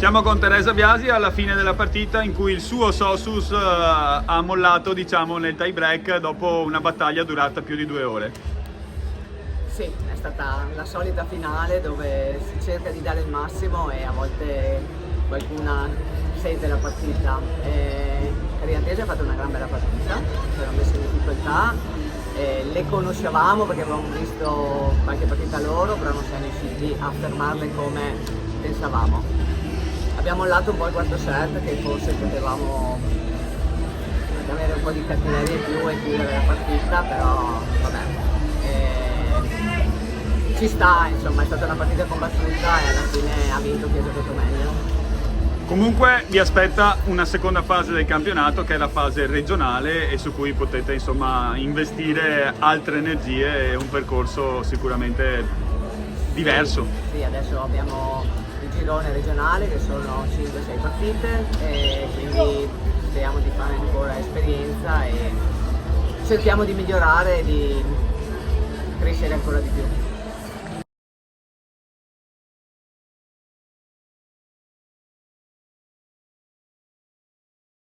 Siamo con Teresa Biasi alla fine della partita in cui il suo Sosus ha mollato, diciamo, nel tie break dopo una battaglia durata più di 2 ore. Sì, è stata la solita finale dove si cerca di dare il massimo e a volte qualcuna sente la partita. Ariantesi ha fatto una gran bella partita, ci hanno messo in difficoltà, le conoscevamo perché avevamo visto qualche partita loro, però non siamo riusciti a fermarle come pensavamo. Abbiamo mollato un po' il quarto set che forse potevamo avere un po' di cattiveria in più e chiudere la partita, però vabbè. Ci sta, insomma, è stata una partita combattuta e alla fine ha vinto chi ha giocato meglio. Comunque vi aspetta una seconda fase del campionato che è la fase regionale e su cui potete insomma investire altre energie e un percorso sicuramente diverso. Sì, adesso abbiamo il girone regionale che sono 5-6 partite e quindi speriamo di fare ancora esperienza e cerchiamo di migliorare e di crescere ancora di più.